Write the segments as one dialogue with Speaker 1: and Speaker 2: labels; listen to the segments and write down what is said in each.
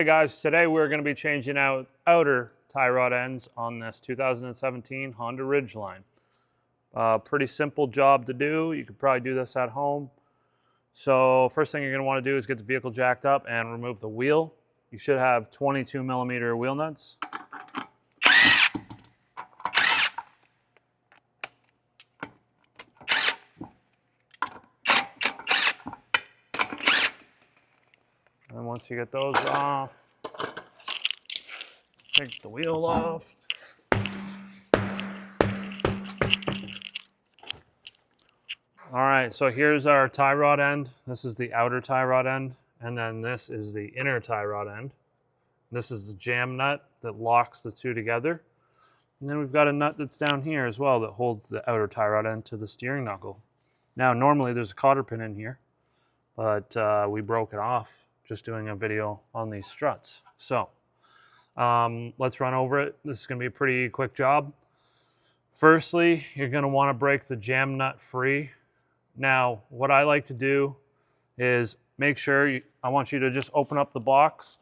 Speaker 1: Hey guys, today we're going to be changing out outer tie rod ends on this 2017 Honda Ridgeline. Pretty simple job to do. You could probably do this at home. So first thing you're going to want to do is get the vehicle jacked up and remove the wheel. You should have 22 millimeter wheel nuts. And once you get those off, take the wheel off. All right, so here's our tie rod end. This is the outer tie rod end, and then this is the inner tie rod end. This is the jam nut that locks the two together. And then we've got a nut that's down here as well that holds the outer tie rod end to the steering knuckle. Now, normally there's a cotter pin in here, but we broke it off just doing a video on these struts. So let's run over it. This is going to be a pretty quick job. Firstly, you're going to want to break the jam nut free. Now, what I like to do is make sure I want you to just open up the box.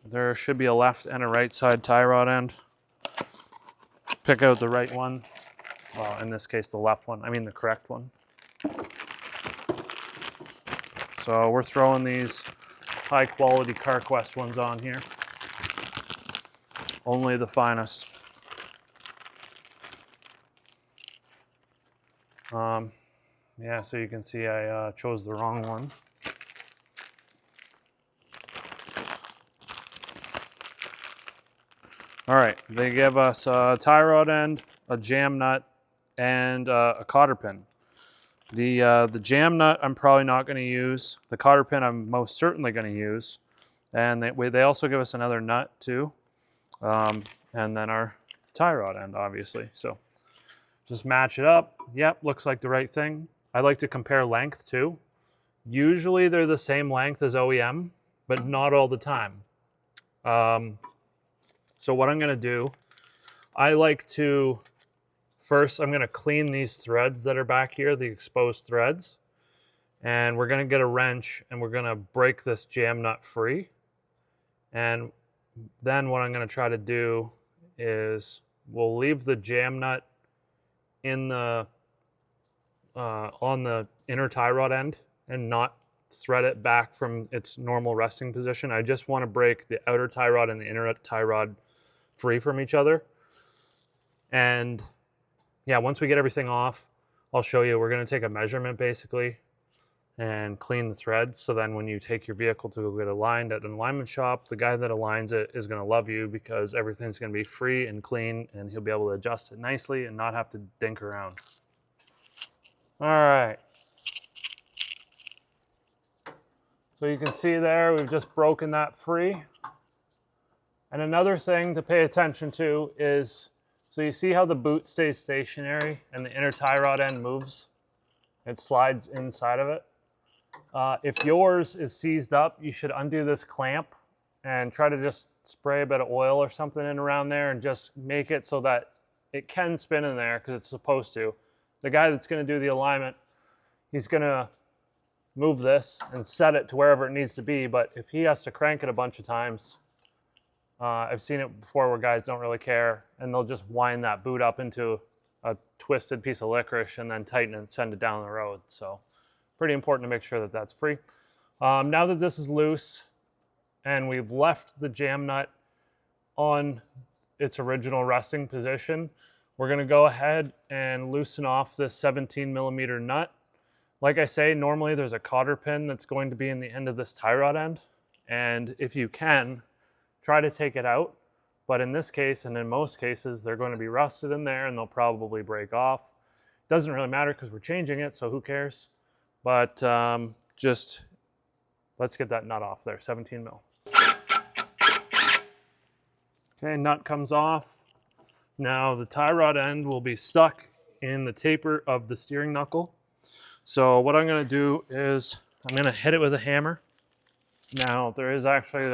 Speaker 1: There should be a left and a right side tie rod end. Pick out the right one. Well, in this case, the left one. I mean the correct one. So we're throwing these high quality CarQuest ones on here. Only the finest. Yeah, so you can see I chose the wrong one. All right, they give us a tie rod end, a jam nut, and a cotter pin. The jam nut I'm probably not going to use. The cotter pin I'm most certainly going to use. And they also give us another nut too. And then our tie rod end, obviously. So just match it up. Yep, looks like the right thing. I like to compare length too. Usually they're the same length as OEM, but not all the time. So what I'm going to do, I like to, first I'm going to clean these threads that are back here, the exposed threads. And we're going to get a wrench and we're going to break this jam nut free. And then what I'm going to try to do is we'll leave the jam nut in the on the inner tie rod end and not thread it back from its normal resting position. I just want to break the outer tie rod and the inner tie rod free from each other. And yeah, once we get everything off, I'll show you. We're going to take a measurement basically and clean the threads. So then when you take your vehicle to go get aligned at an alignment shop, the guy that aligns it is going to love you because everything's going to be free and clean and he'll be able to adjust it nicely and not have to dink around. All right. So you can see there, we've just broken that free. And another thing to pay attention to is, so you see how the boot stays stationary and the inner tie rod end moves? It slides inside of it. If yours is seized up, you should undo this clamp and try to just spray a bit of oil or something in around there and just make it so that it can spin in there because it's supposed to. The guy that's going to do the alignment, he's going to move this and set it to wherever it needs to be. But if he has to crank it a bunch of times, I've seen it before where guys don't really care and they'll just wind that boot up into a twisted piece of licorice and then tighten it and send it down the road. So pretty important to make sure that that's free. Now that this is loose and we've left the jam nut on its original resting position, we're going to go ahead and loosen off this 17 millimeter nut. Like I say, normally there's a cotter pin that's going to be in the end of this tie rod end. And if you can, try to take it out. But in this case, and in most cases, they're going to be rusted in there and they'll probably break off. Doesn't really matter because we're changing it, so who cares? But just let's get that nut off there, 17 mil. Okay, nut comes off. Now the tie rod end will be stuck in the taper of the steering knuckle. So what I'm going to do is I'm going to hit it with a hammer. Now there is actually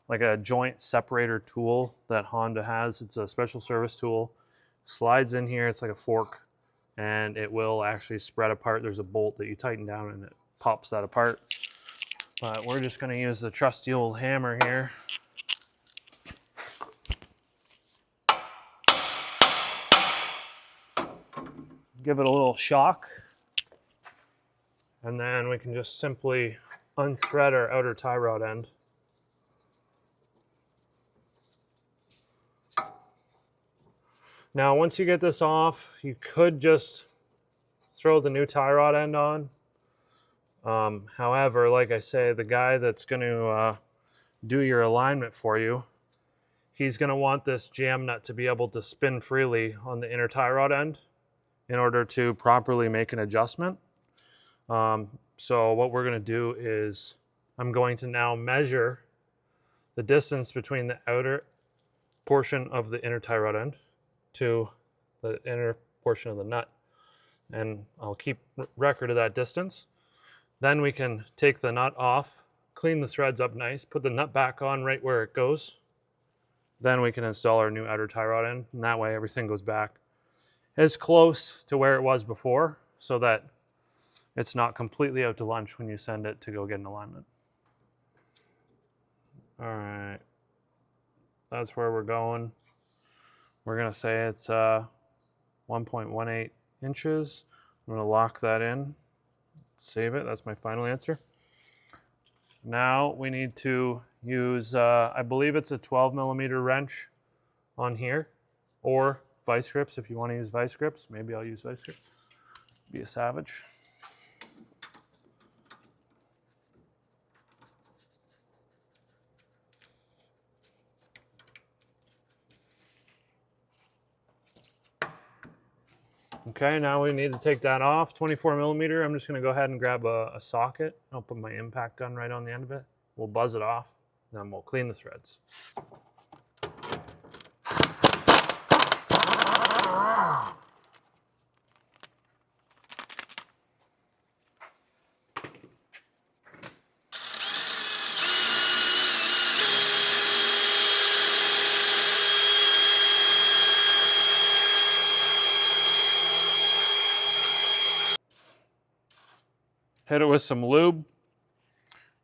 Speaker 1: like a joint separator tool that Honda has. It's a special service tool. Slides in here, it's like a fork, and it will actually spread apart. There's a bolt that you tighten down and it pops that apart. But we're just going to use the trusty old hammer here. Give it a little shock. And then we can just simply unthread our outer tie rod end. Now, once you get this off, you could just throw the new tie rod end on. However, like I say, the guy that's going to do your alignment for you, he's going to want this jam nut to be able to spin freely on the inner tie rod end in order to properly make an adjustment. So what we're going to do is I'm going to now measure the distance between the outer portion of the inner tie rod end to the inner portion of the nut. And I'll keep record of that distance. Then we can take the nut off, clean the threads up nice, put the nut back on right where it goes. Then we can install our new outer tie rod end, and that way everything goes back as close to where it was before so that it's not completely out to lunch when you send it to go get an alignment. All right, that's where we're going. We're gonna say it's 1.18 inches. I'm gonna lock that in, save it, that's my final answer. Now we need to use, I believe it's a 12mm wrench on here, or vice grips if you want to use vice grips. Maybe I'll use vice grips. Be a savage. Okay, now we need to take that off. 24mm. I'm just going to go ahead and grab a socket. I'll put my impact gun right on the end of it. We'll buzz it off, then we'll clean the threads. Hit it with some lube.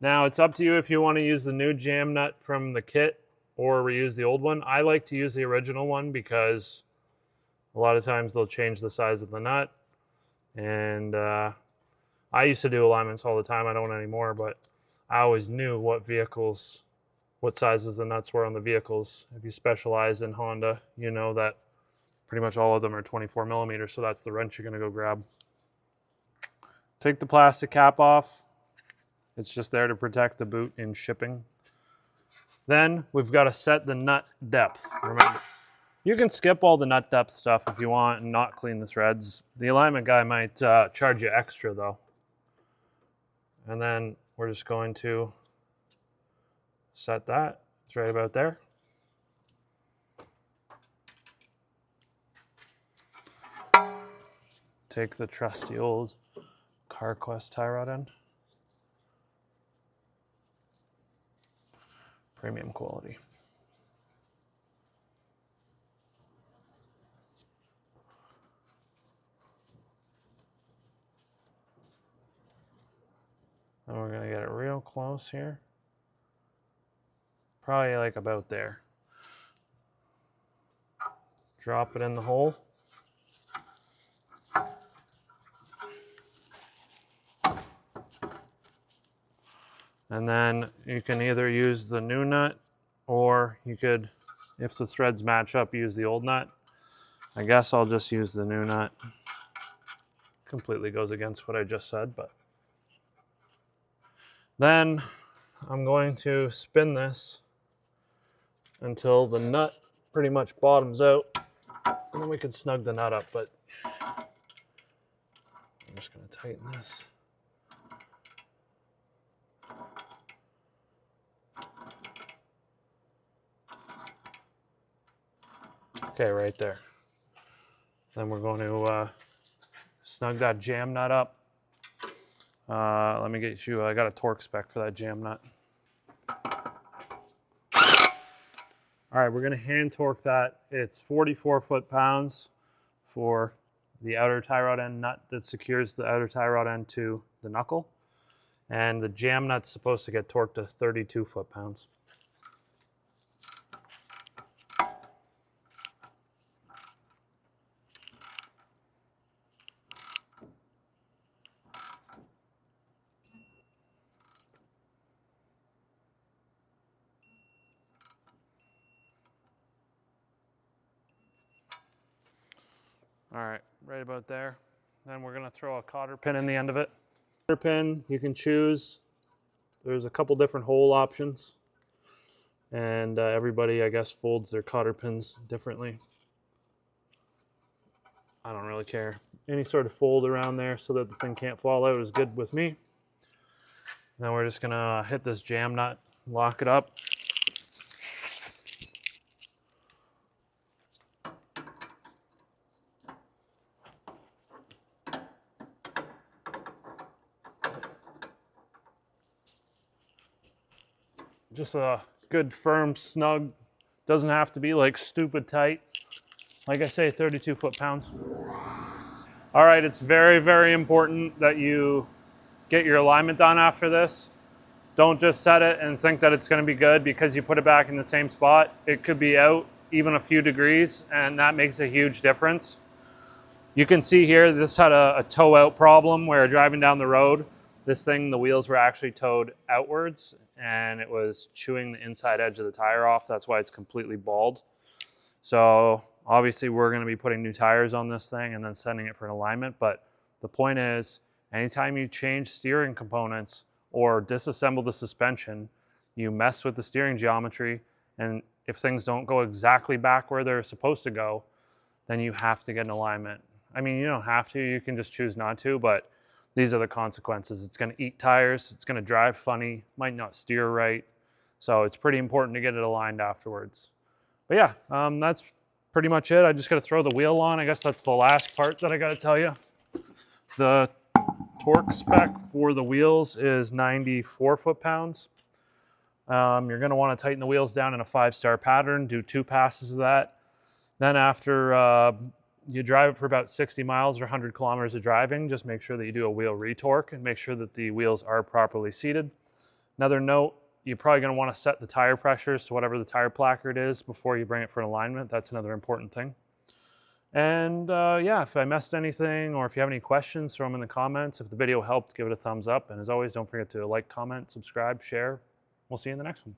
Speaker 1: Now it's up to you if you want to use the new jam nut from the kit or reuse the old one. I like to use the original one because a lot of times they'll change the size of the nut. And I used to do alignments all the time. I don't anymore, but I always knew what sizes the nuts were on the vehicles. If you specialize in Honda, you know that pretty much all of them are 24mm, so that's the wrench you're going to go grab. Take the plastic cap off. It's just there to protect the boot in shipping. Then we've got to set the nut depth. Remember, you can skip all the nut depth stuff if you want and not clean the threads. The alignment guy might charge you extra though. And then we're just going to set that. It's right about there. Take the trusty old CarQuest tie rod end. Premium quality. And we're gonna get it real close here. Probably like about there. Drop it in the hole. And then you can either use the new nut or you could, if the threads match up, use the old nut. I guess I'll just use the new nut. Completely goes against what I just said, but. Then I'm going to spin this until the nut pretty much bottoms out. And then we can snug the nut up, but I'm just going to tighten this. Okay, right there. Then we're going to snug that jam nut up. Let me get you, I got a torque spec for that jam nut. All right, we're gonna hand torque that. It's 44 foot-pounds for the outer tie rod end nut that secures the outer tie rod end to the knuckle. And the jam nut's supposed to get torqued to 32 foot-pounds. All right, right about there. Then we're gonna throw a cotter pin in the end of it. Cotter pin, you can choose. There's a couple different hole options. And everybody, I guess, folds their cotter pins differently. I don't really care. Any sort of fold around there so that the thing can't fall out is good with me. Now we're just gonna hit this jam nut, lock it up. Just a good, firm, snug. Doesn't have to be like stupid tight. Like I say, 32 foot-pounds. All right, it's very, very important that you get your alignment done after this. Don't just set it and think that it's gonna be good because you put it back in the same spot. It could be out even a few degrees, and that makes a huge difference. You can see here, this had a toe out problem where driving down the road, this thing, the wheels were actually towed outwards and it was chewing the inside edge of the tire off. That's why it's completely bald. So obviously we're gonna be putting new tires on this thing and then sending it for an alignment. But the point is, anytime you change steering components or disassemble the suspension, you mess with the steering geometry. And if things don't go exactly back where they're supposed to go, then you have to get an alignment. I mean, you don't have to, you can just choose not to, but these are the consequences. It's gonna eat tires, it's gonna drive funny, might not steer right. So it's pretty important to get it aligned afterwards. But yeah, that's pretty much it. I just gotta throw the wheel on. I guess that's the last part that I gotta tell you. The torque spec for the wheels is 94 foot-pounds. You're gonna wanna tighten the wheels down in a 5-star pattern, do 2 passes of that. Then after you drive it for about 60 miles or 100 kilometers of driving, just make sure that you do a wheel retorque and make sure that the wheels are properly seated. Another note, you're probably gonna wanna set the tire pressures to whatever the tire placard is before you bring it for an alignment. That's another important thing. And yeah, if I missed anything or if you have any questions, throw them in the comments. If the video helped, give it a thumbs up. And as always, don't forget to like, comment, subscribe, share. We'll see you in the next one.